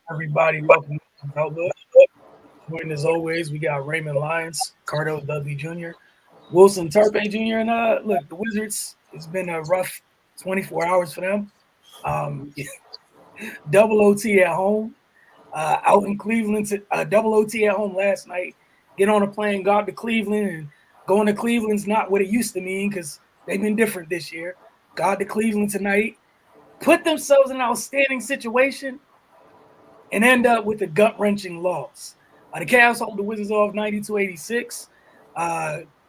Everybody, welcome to Outlook. Joined as always, we got Raymond Lyons, Cardo Dudley Jr., Wilson Tarpe Jr., and look, the Wizards. It's been a rough 24 hours for them. Um, double OT at home, out in Cleveland. Double OT at home last night. Get on a plane, got to Cleveland, and going to Cleveland's not what it used to mean because they've been different this year. Got to Cleveland tonight, put themselves in an outstanding situation, and end up with a gut-wrenching loss. The Cavs hold the Wizards off 92-86.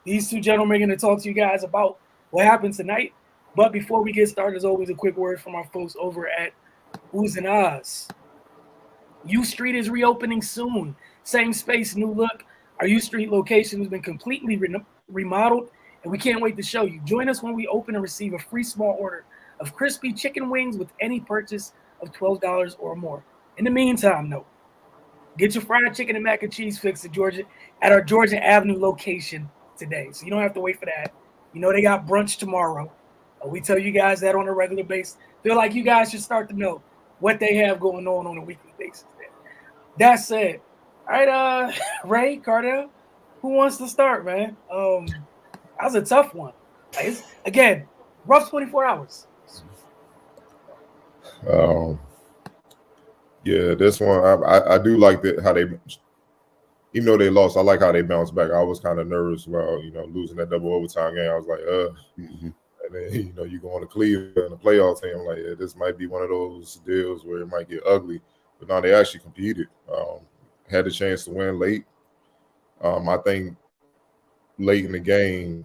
These two gentlemen are going to talk to you guys about what happened tonight. But before we get started, as always, a quick word from our folks over at Oohs and Ahs. U Street is reopening soon. Same space, new look. Our U Street location has been completely remodeled, and we can't wait to show you. Join us when we open and receive a free small order of crispy chicken wings with any purchase of $12 or more. In the meantime, though, get your fried chicken and mac and cheese fix at our Georgia Avenue location today. So you don't have to wait for that. You know they got brunch tomorrow. We tell you guys that on a regular basis. Feel like you guys should start to know what they have going on a weekly basis. That said, all right, Ray, Cardell, who wants to start, man? That was a tough one. Again, rough 24 hours. Yeah, this one I do like how they, even though they lost, I like how they bounced back. I was kind of nervous about losing that double overtime game. I was like, and then you go on to Cleveland, the playoff team. I'm like, yeah, this might be one of those deals where it might get ugly. But no, they actually competed. Had a chance to win late. I think late in the game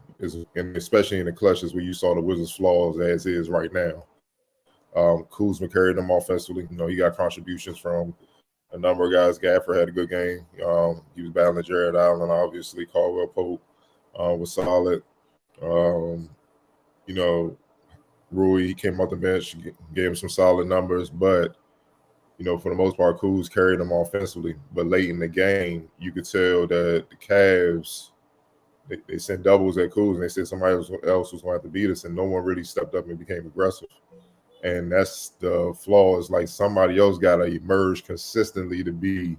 and especially in the clutches where you saw the Wizards' flaws as is right now. Kuzma carried them offensively. He got contributions from a number of guys. Gafford had a good game. He was battling Jared Allen, obviously. Caldwell Pope was solid. Rui, he came off the bench, gave him some solid numbers, but for the most part, Kuz carried them offensively. But late in the game, you could tell that the Cavs, they sent doubles at Kuz, and they said somebody else was going to have to beat us, and no one really stepped up and became aggressive. And that's the flaw, is like somebody else got to emerge consistently to be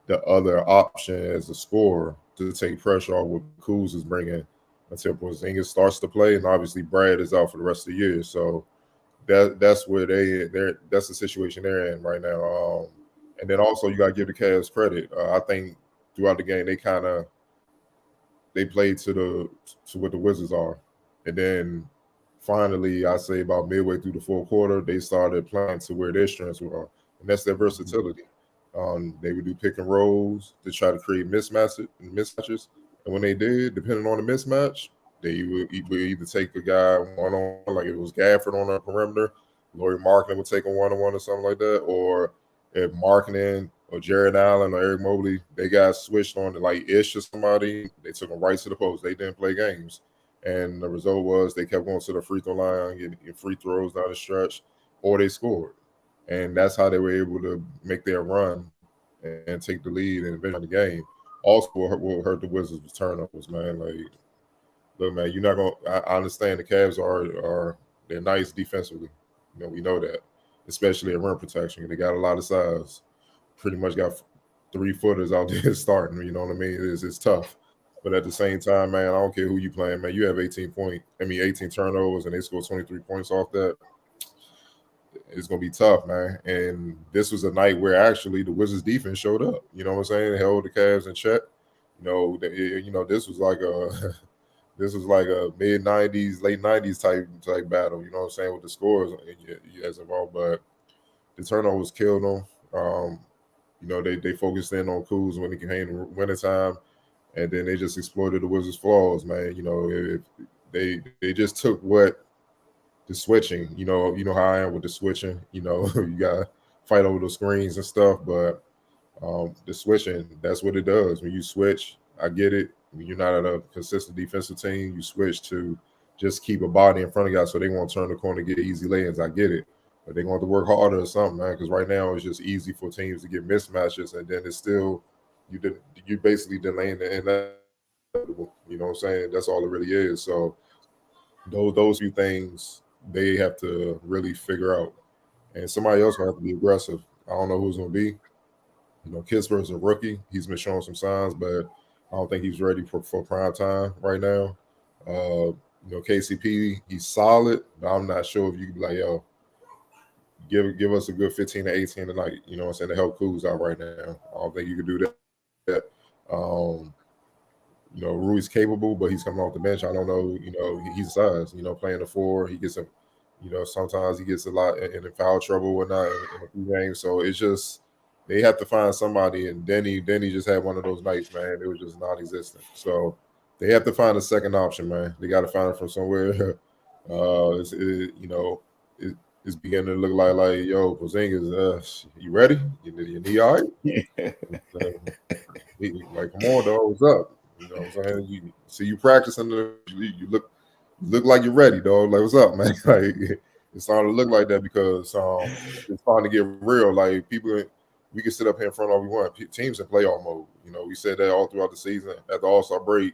the other option as a scorer to take pressure off what Kuz is bringing until Porzingis starts to play. And obviously Brad is out for the rest of the year. So that's where that's the situation they're in right now. And then also you got to give the Cavs credit. I think throughout the game they played to what the Wizards are. And then finally, I say about midway through the fourth quarter, they started playing to where their strengths were, and that's their versatility. They would do pick and rolls to try to create mismatches, and when they did, depending on the mismatch, they would either take a guy one-on-one, like it was Gafford on the perimeter, Laurie Markkinen would take a one-on-one or something like that, or if Markkinen or Jared Allen or Eric Mobley, they got switched on to like Ish or somebody, they took them right to the post. They didn't play games. And the result was they kept going to the free throw line, getting free throws down the stretch, or they scored. And that's how they were able to make their run and take the lead and eventually the game. Also, what hurt the Wizards was turnovers, man. Like, look, man, you're not going to – I understand the Cavs they're nice defensively. We know that, especially at rim protection. They got a lot of size. Pretty much got 3-footers out there starting, you know what I mean? It's tough. But at the same time, man, I don't care who you playing, man. You have 18 turnovers, and they score 23 points off that. It's going to be tough, man. And this was a night where actually the Wizards defense showed up. You know what I'm saying? They held the Cavs in check. This was like a mid-90s, late 90s type battle. You know what I'm saying, with the scores as involved. But the turnovers killed them. They focused in on Kuz when it came to wintertime. And then they just exploited the Wizards' flaws, man. If they just took what the switching. You know how I am with the switching. You got to fight over the screens and stuff. But the switching, that's what it does. When you switch, I get it. When you're not at a consistent defensive team, you switch to just keep a body in front of guys so they won't turn the corner and get easy lay-ins. I get it. But they're going to have to work harder or something, man, because right now it's just easy for teams to get mismatches, and then it's still you basically delaying the inevitable. You know what I'm saying? That's all it really is. So those few things they have to really figure out, and somebody else will have to be aggressive. I don't know who's going to be. Kisper's a rookie. He's been showing some signs, but I don't think he's ready for prime time right now. KCP, he's solid, but I'm not sure if you could be like, yo, give us a good 15 to 18 tonight, what I'm saying, to help Kuz out right now. I don't think you could do that. Um, Rui's capable, but he's coming off the bench. I don't know, he's size, playing the four. He gets sometimes he gets a lot in foul trouble or whatnot in a few games. So it's just they have to find somebody. And Denny just had one of those nights, man. It was just non-existent. So they have to find a second option, man. They got to find it from somewhere. It, it's beginning to look like yo, Porzingis, you ready? You knee all right? Like, come on, dog, what's up? You know what I'm saying? You see you practicing, you look like you're ready, dog. Like, what's up, man? Like, it's starting to look like that because it's starting to get real. Like, people, we can sit up here in front of all we want. Teams in playoff mode. We said that all throughout the season. At the All-Star break,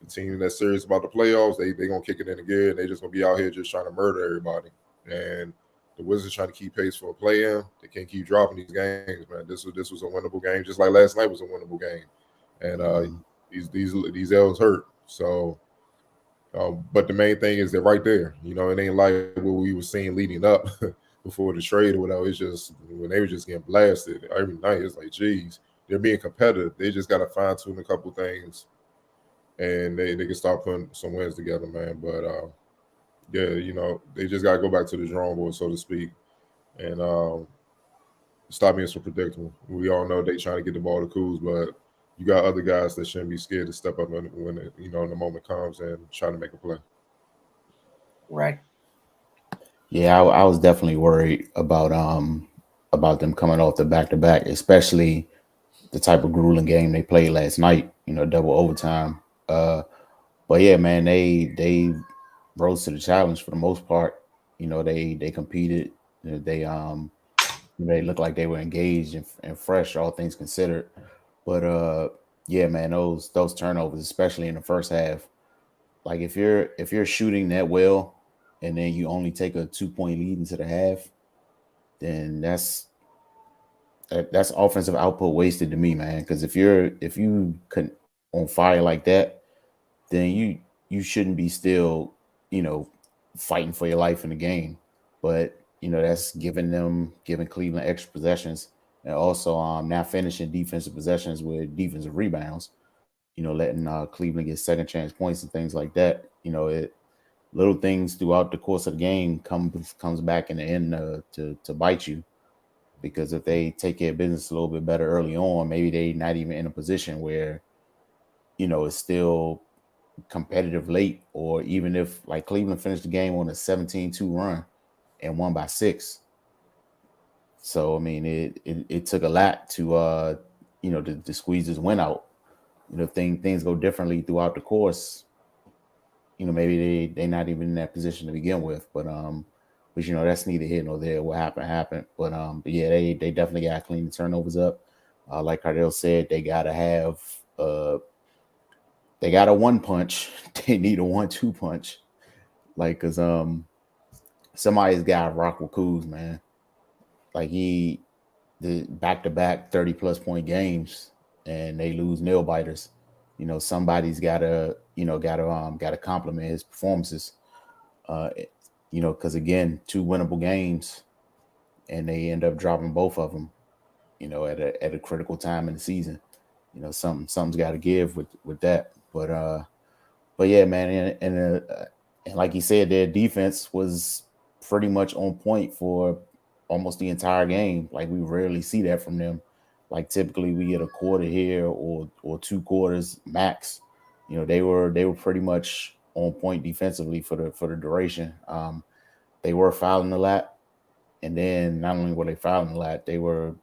the team that's serious about the playoffs, they gonna kick it in again. They just gonna be out here just trying to murder everybody. And the Wizards trying to keep pace for a play-in. They can't keep dropping these games, man. This was a winnable game, just like last night was a winnable game. And these L's hurt. So, but the main thing is they're right there. It ain't like what we were seeing leading up before the trade or whatever. It's just when they were just getting blasted every night. It's like, geez, they're being competitive. They just got to fine tune a couple things, and they can start putting some wins together, man. But yeah, they just got to go back to the drawing board, so to speak, and stop being so predictable. We all know they trying to get the ball to Kuz, but you got other guys that shouldn't be scared to step up when the moment comes and try to make a play. Right. Yeah, I was definitely worried about them coming off the back to back, especially the type of grueling game they played last night. Double overtime. But yeah, man, they rose to the challenge for the most part. They competed. They looked like they were engaged and fresh, all things considered. But yeah, man, those turnovers, especially in the first half, like if you're shooting that well, and then you only take a 2-point lead into the half, then that's offensive output wasted to me, man. Because if you can on fire like that, then you shouldn't be still, fighting for your life in the game. But that's giving Cleveland extra possessions, and also now finishing defensive possessions with defensive rebounds. Letting Cleveland get second chance points and things like that. Little things throughout the course of the game comes back in the end to bite you, because if they take care of business a little bit better early on, maybe they not even in a position where it's still competitive late, or even if like Cleveland finished the game on a 17-2 run and won by 6. So I mean, it took a lot to to squeeze this win out. Things go differently throughout the course. Maybe they not even in that position to begin with, but that's neither here nor there. What happened. But yeah, they definitely got to clean the turnovers up. Like Cardell said, they gotta have they got a one punch. They need a 1-2 punch. Like, cause somebody's got to rock with Kuz, man. Like the back-to-back 30+ point games, and they lose nail biters. Somebody's gotta compliment his performances. Uh, because again, 2 winnable games, and they end up dropping both of them. At a critical time in the season. Something's got to give with that. But yeah, man, and like you said, their defense was pretty much on point for almost the entire game. Like, we rarely see that from them. Like, typically we get a quarter here or 2 quarters max. They were pretty much on point defensively for the duration. They were fouling a lot, and then not only were they fouling a lot, they were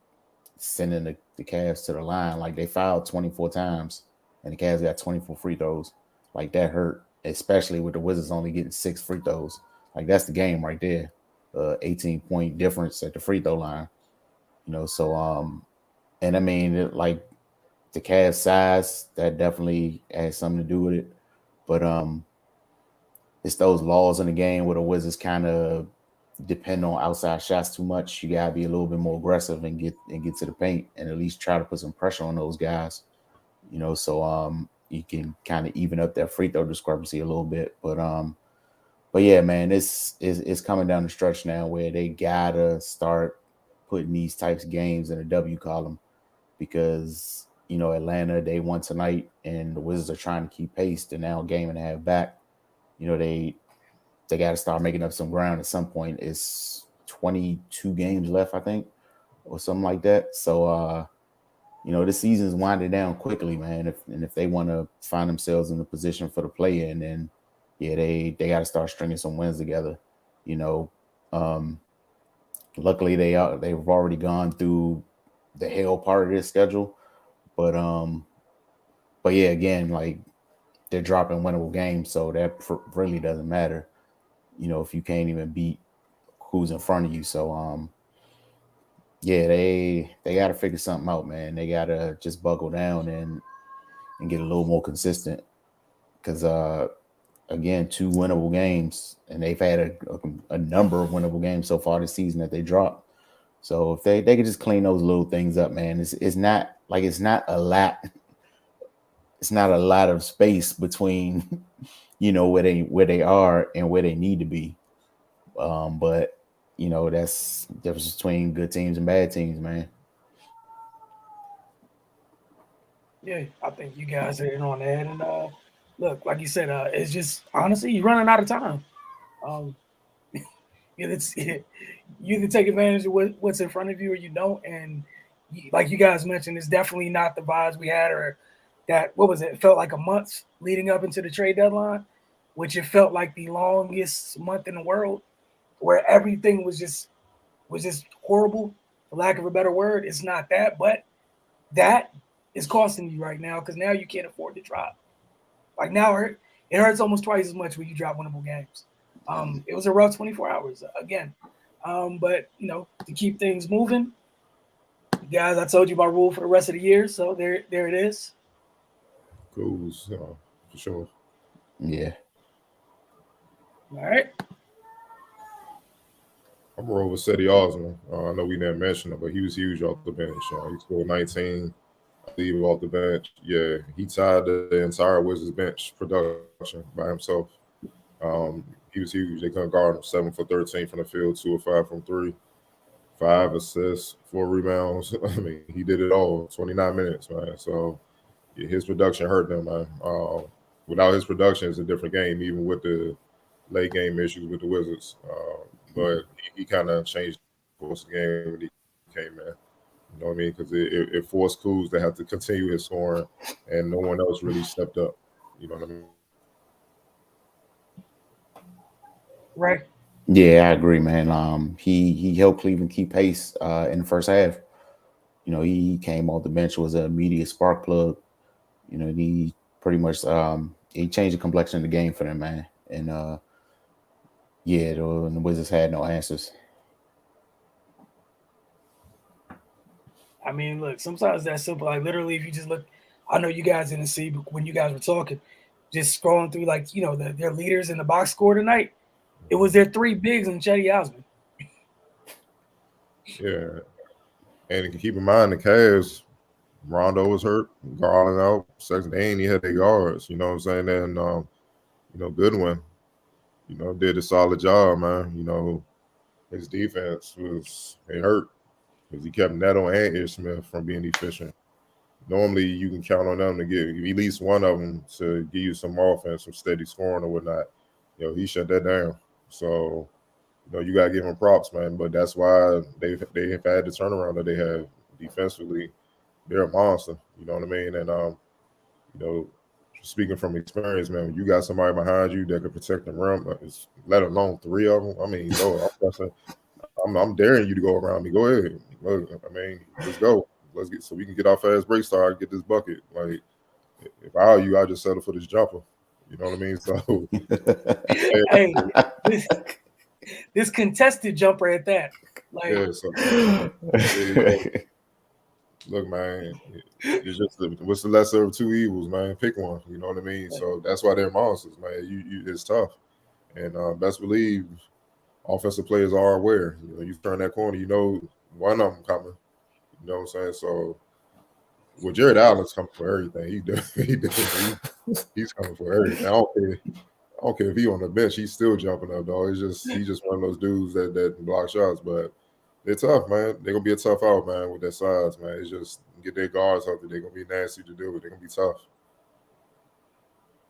sending the Cavs to the line. Like, they fouled 24 times, and the Cavs got 24 free throws. Like, that hurt, especially with the Wizards only getting 6 free throws. Like, that's the game right there. 18-point difference at the free throw line. So and I mean, like, the Cavs size, that definitely has something to do with it. But it's those laws in the game where the Wizards kind of depend on outside shots too much. You gotta be a little bit more aggressive and get to the paint and at least try to put some pressure on those guys. So you can kind of even up that free throw discrepancy a little bit. But yeah, man, it's coming down the stretch now where they gotta start putting these types of games in a W column because Atlanta, they won tonight and the Wizards are trying to keep pace. They're now a game and a half back. They got to start making up some ground at some point. It's 22 games left, I think, or something like that. So this season's winding down quickly, man. If they want to find themselves in the position for the play-in, then yeah, they got to start stringing some wins together. Luckily they've already gone through the hell part of this schedule, but yeah, again, like they're dropping winnable games, so that really doesn't matter. If you can't even beat who's in front of you, so yeah, they got to figure something out, man. They got to just buckle down and get a little more consistent because again, 2 winnable games, and they've had a number of winnable games so far this season that they dropped. So if they could just clean those little things up, man, it's not a lot. It's not a lot of space between where they are and where they need to be. But that's the difference between good teams and bad teams, man. Yeah, I think you guys are in on that. And look, like you said, it's just honestly you're running out of time. Um, it's you either take advantage of what's in front of you or you don't. And like you guys mentioned, it's definitely not the vibes we had or that. What was it? It felt like a month leading up into the trade deadline, which it felt like the longest month in the world, where everything was just horrible, for lack of a better word. It's not that, but that is costing you right now because now you can't afford to drop. Like now it hurts almost twice as much when you drop winnable games. It was a rough 24 hours again. But to keep things moving, guys, I told you my rule for the rest of the year, so there it is. Cool, so, for sure. Yeah. All right. I'm gonna roll with Seti Osman. I know we didn't mention him, but he was huge off the bench. He scored 19, I believe, off the bench. Yeah, he tied the entire Wizards bench production by himself. He was huge. They couldn't guard him. 7 for 13 from the field, 2 or 5 from 3, 5 assists, 4 rebounds. I mean, he did it all. 29 minutes, man. So yeah, his production hurt them, man. Without his production, it's a different game, even with the late game issues with the Wizards. But he kind of changed the course of the game when he came in. You know what I mean? Because it forced Kuz to have to continue his scoring, and no one else really stepped up. You know what I mean? Right. Yeah, I agree, man. He helped Cleveland keep pace in the first half. He came off the bench, was an immediate spark plug. He pretty much he changed the complexion of the game for them, man. And yeah, the Wizards had no answers. I mean, look, sometimes that's simple. Like literally, if you just look, I know you guys didn't see, but when you guys were talking, just scrolling through like their leaders in the box score tonight, it was their 3 bigs and Chetty Osman. Yeah. And keep in mind, the Cavs, Rondo was hurt, Garland out, Sexton, they ain't even had their guards. You know what I'm saying? And Goodwin, did a solid job, man. His defense was hurt because he kept Neto and Ish Smith from being efficient. Normally, you can count on them to get at least one of them to give you some offense, some steady scoring or whatnot. He shut that down. So, you gotta give him props, man. But that's why they've had the turnaround that they have defensively. They're a monster. You know what I mean? And speaking from experience, man, when you got somebody behind you that can protect the rim, let alone 3 of them. I mean, I'm daring you to go around me. Go ahead. Look, I mean, let's go. Let's get so we can get our fast break start, get this bucket. Like, if I were you, I'd just settle for this jumper. You know what I mean? So, Hey, this contested jumper at that. Like, yeah. So, look, man, it's just what's the lesser of 2 evils, man? Pick one. You know what I mean? So that's why they're monsters, man. It's tough, and best believe offensive players are aware. You know, you turn that corner, you know one of them coming. You know what I'm saying? So, well, Jared Allen's coming for everything. He's coming for everything. I don't care if he on the bench. He's still jumping up, dog. He's just one of those dudes that block shots. But they're tough, man. They're gonna be a tough out, man, with their size, man. It's just get their guards up. They're gonna be nasty to deal with. They're gonna be tough.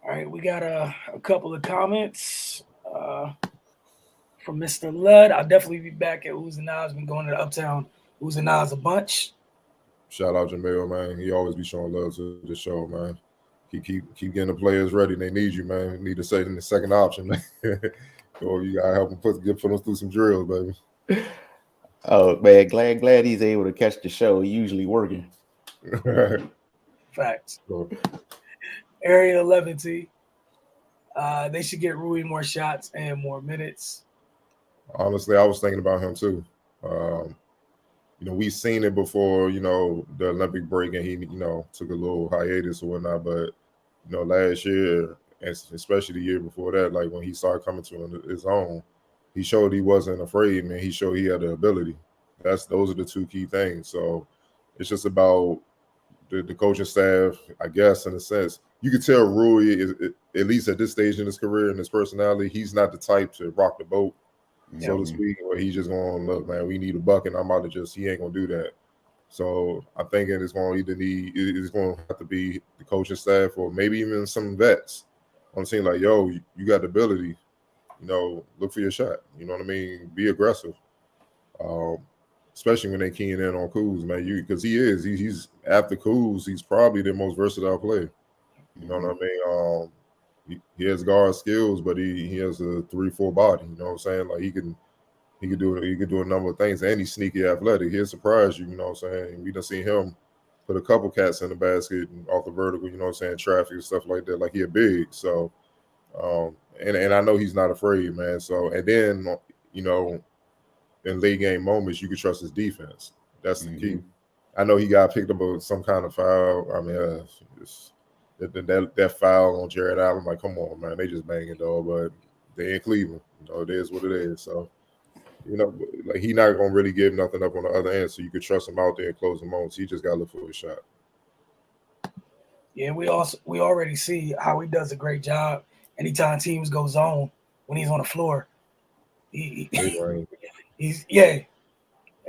All right, we got a couple of comments from Mr. Ludd. I'll definitely be back at Ooze and Nas. Been going to the Uptown Ooze and Nas a bunch. Shout out Jamil, man. He always be showing love to the show, man. Keep getting the players ready. They need you, man. You need to say in the second option, man. Or you gotta help them put them through some drills, baby. Oh man, glad he's able to catch the show. He usually working. Facts. So, Area 11T. They should get Rui more shots and more minutes. honestly, I was thinking about him too. You know, we've seen it before, you know, the Olympic break, and he, you know, took a little hiatus or whatnot. But, you know, last year, and especially the year before that, like when he started coming to his own, he showed he wasn't afraid, man. He showed he had the ability. Those are the two key things. So it's just about the coaching staff, I guess, in a sense. You could tell Rui is, at least at this stage in his career and his personality, he's not the type to rock the boat, so to speak, where he's just going, look, man, we need a bucket. I'm about to he ain't gonna do that. So I'm thinking it's going to have to be the coaching staff or maybe even some vets on the team, like, yo, you got the ability, you know, look for your shot. You know what I mean? Be aggressive. Especially when they keying in on Kuz, man. Because he's after Kuz, he's probably the most versatile player. You know what I mean? He has guard skills, but he has a 3-4 body. You know what I'm saying? Like he can do a number of things, and he's sneaky athletic. He'll surprise you. You know what I'm saying? We done seen him put a couple cats in the basket and off the vertical. You know what I'm saying? Traffic and stuff like that. Like he a big. So, and I know he's not afraid, man. So, and then you know, in late game moments, you can trust his defense. That's the key. I know he got picked up with some kind of foul. I mean, that foul on Jared Allen, like, come on, man, they just banging, dog. But they in Cleveland, you know, it is what it is. So, you know, like he not gonna really give nothing up on the other end. So you could trust him out there and close the moments. He just got to look for a shot. Yeah, we already see how he does a great job. Anytime teams go zone when he's on the floor, he's Hey,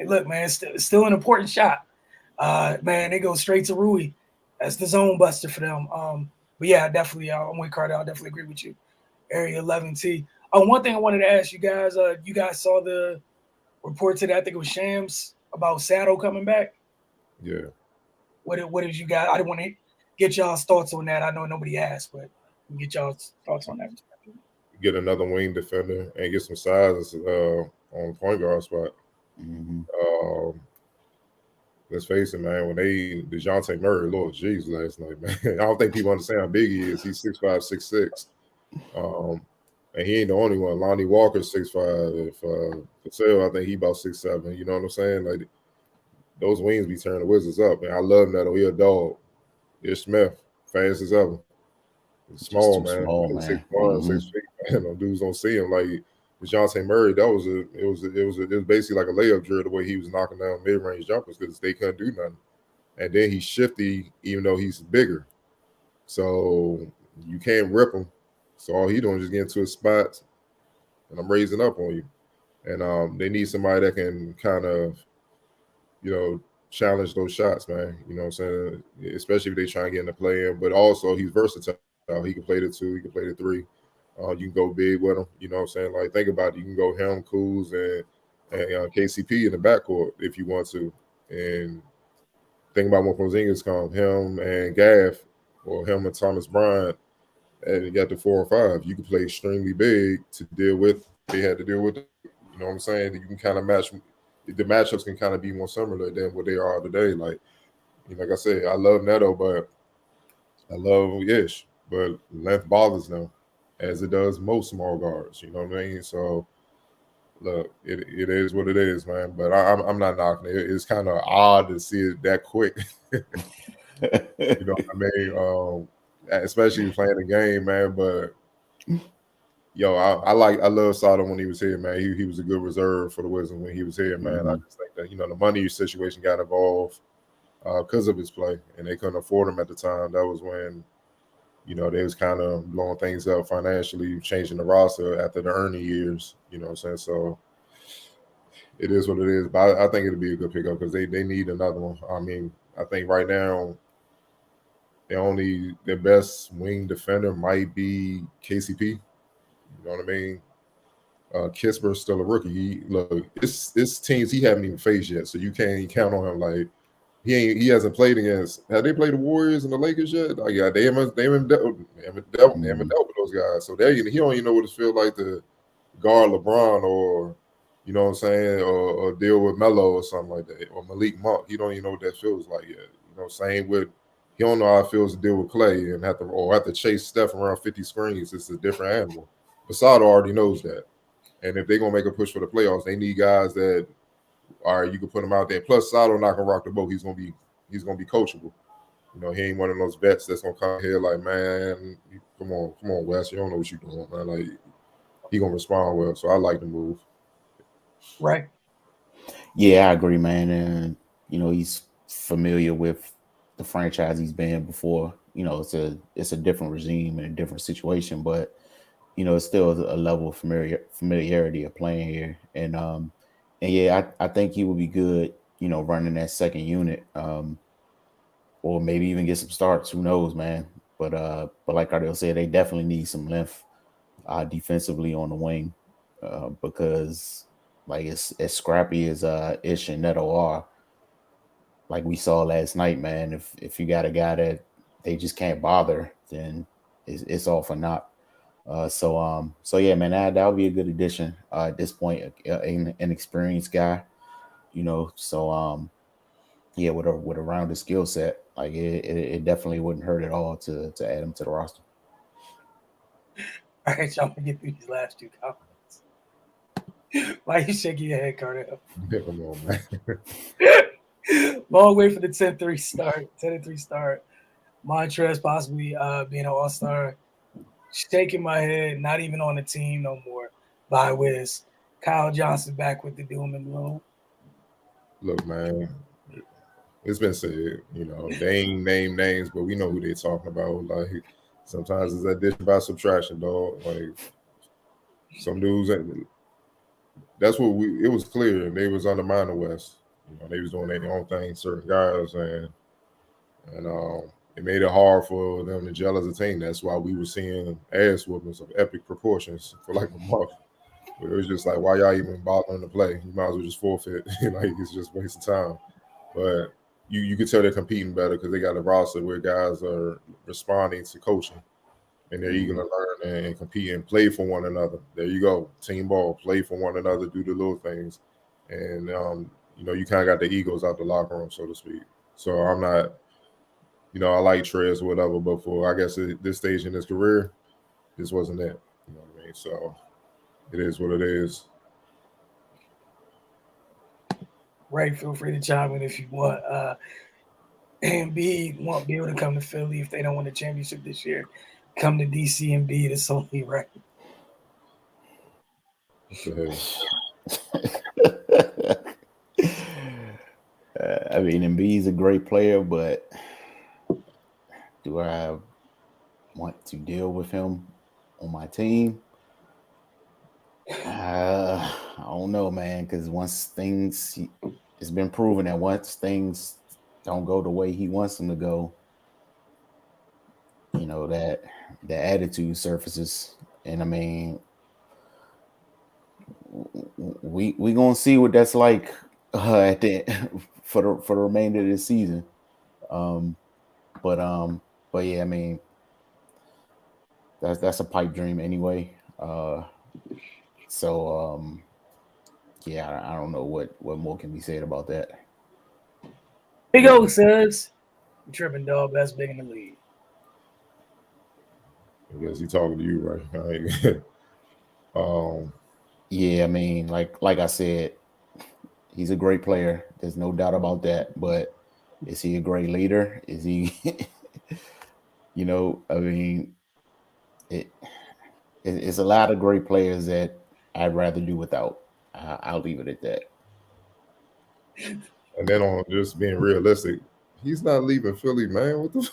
look, man, it's still an important shot. Man, they go straight to Rui. That's the zone buster for them. But yeah, definitely, I'm with Carter. I'll definitely agree with you. Area 11T. One thing I wanted to ask you guys. You guys saw the report today? I think it was Shams about Saddle coming back. Yeah. What did you guys? I didn't want to get y'all's thoughts on that. I know nobody asked, but get y'all's thoughts on that. Get another wing defender and get some size on the point guard spot. Let's face it, man. When DeJounte Murray, Lord jeez, last night, man. I don't think people understand how big he is. He's 6'5", 6'6". And he ain't the only one. Lonnie Walker's 6'5". If Patel, I think he about 6'7". You know what I'm saying? Like those wings be turning the Wizards up. And I love Neto. He a dog. Ish Smith, fast as ever. He's small, man. Small, man. 6'1", 6 feet. Man, those dudes don't see him. Like DeJounte Murray, it was basically like a layup drill the way he was knocking down mid-range jumpers because they couldn't do nothing. And then he's shifty, even though he's bigger. So you can't rip him. So all he doing is just getting to his spots, and I'm raising up on you. And they need somebody that can kind of, you know, challenge those shots, man. You know what I'm saying? Especially if they try and get in the play in. But also he's versatile. He can play the 2, he can play the 3. You can go big with him. You know what I'm saying? Like, think about it. You can go him, Kuz, and KCP in the backcourt if you want to. And think about when Porzingis come, him and Gaff, or him and Thomas Bryant, and you got the 4 or 5. You can play extremely big to deal with. They had to deal with it. You know what I'm saying? You can kind of match. The matchups can kind of be more similar than what they are today. Like, you know, like I said, I love Neto, but I love Ish. But length bothers them, as it does most small guards. You know what I mean? So, look, it is what it is, man. But I'm not knocking it. It's kind of odd to see it that quick. You know what I mean? Especially playing the game, man. But Yo, I love Sado when he was here, man. He was a good reserve for the Wizards when he was here, man. I just think that the money situation got involved because of his play, and they couldn't afford him at the time. That was when they was kind of blowing things up financially, changing the roster after the Ernie years. You know what I'm saying? So it is what it is. But I think it'll be a good pickup because they need another one. I mean, I think right now their best wing defender might be KCP. You know what I mean? Kisper's still a rookie. It's teams he haven't even faced yet, so you can't count on him. Like he hasn't played against. Have they played the Warriors and the Lakers yet? Oh, yeah, they haven't dealt with those guys. So he don't even know what it feels like to guard LeBron or what I'm saying, or deal with Melo or something like that, or Malik Monk. He don't even know what that feels like yet. Same with he don't know how it feels to deal with Clay and have to chase Steph around 50 screens. It's a different animal. Basado already knows that. And if they're gonna make a push for the playoffs, they need guys that you can put them out there. Plus, Sato not gonna rock the boat. He's gonna be coachable. He ain't one of those vets that's gonna come here like, man, come on, Wes, you don't know what you're doing, man. Like he gonna respond well. So I like the move. Right. Yeah, I agree, man. And he's familiar with the franchise he's been in before. It's a different regime and a different situation, but it's still a level of familiarity of playing here. And yeah, I think he would be good, running that second unit, or maybe even get some starts. Who knows, man? But like Cardell said, they definitely need some length defensively on the wing, because like as scrappy as Ish and Neto are, like we saw last night, man. If you got a guy that they just can't bother, then it's all for naught. So yeah, man, that would be a good addition at this point. An experienced guy, So yeah, with a rounded skill set, like it definitely wouldn't hurt at all to add him to the roster. All right, y'all, get through these last two comments. Why you shaking your head, Cardell? Come on, man. Long way for the 10-3 start. 10-3 start. Montrez possibly being an all-star. Shaking my head, not even on the team no more. By Wiz. Kyle Johnson back with the doom and gloom. Look, man, it's been said, they ain't name names, but we know who they're talking about. Like sometimes it's addition by subtraction, dog. Like some dudes, that's what it was clear. They was undermining the West. They was doing their own thing, certain guys, and it made it hard for them to gel as a team. That's why we were seeing ass whoopings of epic proportions for like a month. It was just like, why y'all even bothering to play? You might as well just forfeit. Like it's just waste of time. But you could tell they're competing better because they got a roster where guys are responding to coaching and they're eager to learn and compete and play for one another. There you go, team ball, play for one another, do the little things, and you kind of got the egos out the locker room, so to speak. So I'm not, I like Trez or whatever, but for I guess at this stage in his career, this wasn't it. You know what I mean? So it is what it is. Right, feel free to chime in if you want. Embiid won't be able to come to Philly if they don't win the championship this year. Come to DC and Embiid, it's only right. I mean, Embiid's a great player, but do I want to deal with him on my team? I don't know, man. Because it's been proven that once things don't go the way he wants them to go, that the attitude surfaces. And I mean, we gonna see what that's like at the for the remainder of the season. But yeah, I mean, that's a pipe dream anyway. So yeah, I don't know what more can be said about that. Big O says, tripping dog, best big in the league. I guess he's talking to you, right? Yeah, I mean, like I said, he's a great player. There's no doubt about that. But is he a great leader? Is he? I mean, it's a lot of great players that I'd rather do without. I'll leave it at that. And then on just being realistic, he's not leaving Philly, man. What the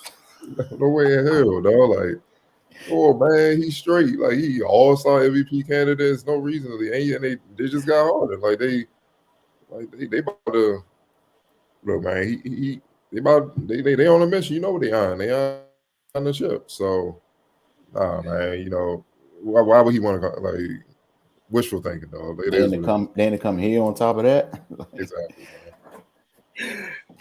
no way in hell, dog. Like, oh man, he's straight. Like he all-star MVP candidates, no reason to leave. And they just got harder. Like they about to look, man. They on a mission. You know what they on? They on the ship. So nah, man. You know why would he want to go? Like wishful thinking, dog. It is Then to come here on top of that. exactly.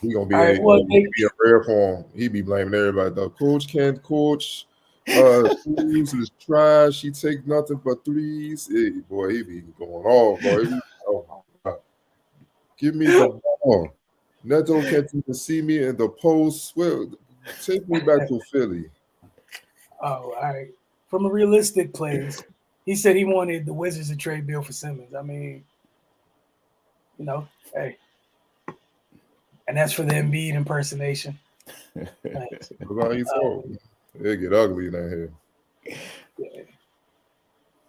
He gonna be All right, in rare form. He be blaming everybody. The coach can't coach. Cruz is trash. He take nothing but threes. Hey, boy, he be going off, boy. Oh my God. Give me the ball. Neto can't even see me in the post. Well, take me back to Philly. Oh, all right. From a realistic place, he said he wanted the Wizards to trade Bill for Simmons. I mean, you know, hey. And that's for the Embiid impersonation. That's all he told. It get ugly in that here. Yeah.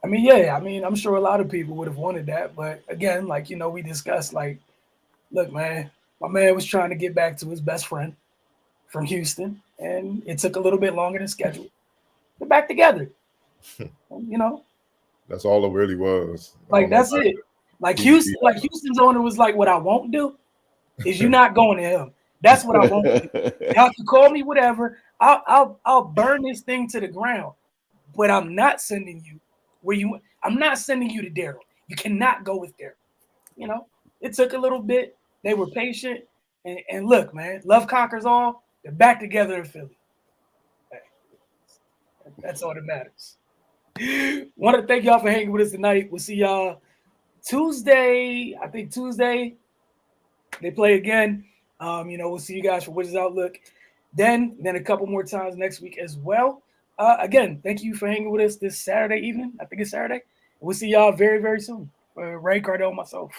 I mean, I'm sure a lot of people would have wanted that. But again, like, you know, we discussed, like, look, man, my man was trying to get back to his best friend from Houston, and it took a little bit longer than scheduled. They're back together. You know? That's all it really was. Like, that's it. Like Houston's owner was like, what I won't do is you not going to him. That's what I won't do. Y'all can call me whatever. I'll burn this thing to the ground. But I'm not sending you I'm not sending you to Daryl. You cannot go with Daryl. You know, it took a little bit. They were patient. And look, man, love conquers all. They're back together in Philly. Hey, that's all that matters. Want to thank y'all for hanging with us tonight. We'll see y'all Tuesday. I think Tuesday they play again. You know, we'll see you guys for Wizards Outlook. Then a couple more times next week as well. Again, thank you for hanging with us this Saturday evening. I think it's Saturday. We'll see y'all very, very soon. Ray, Cardell, myself.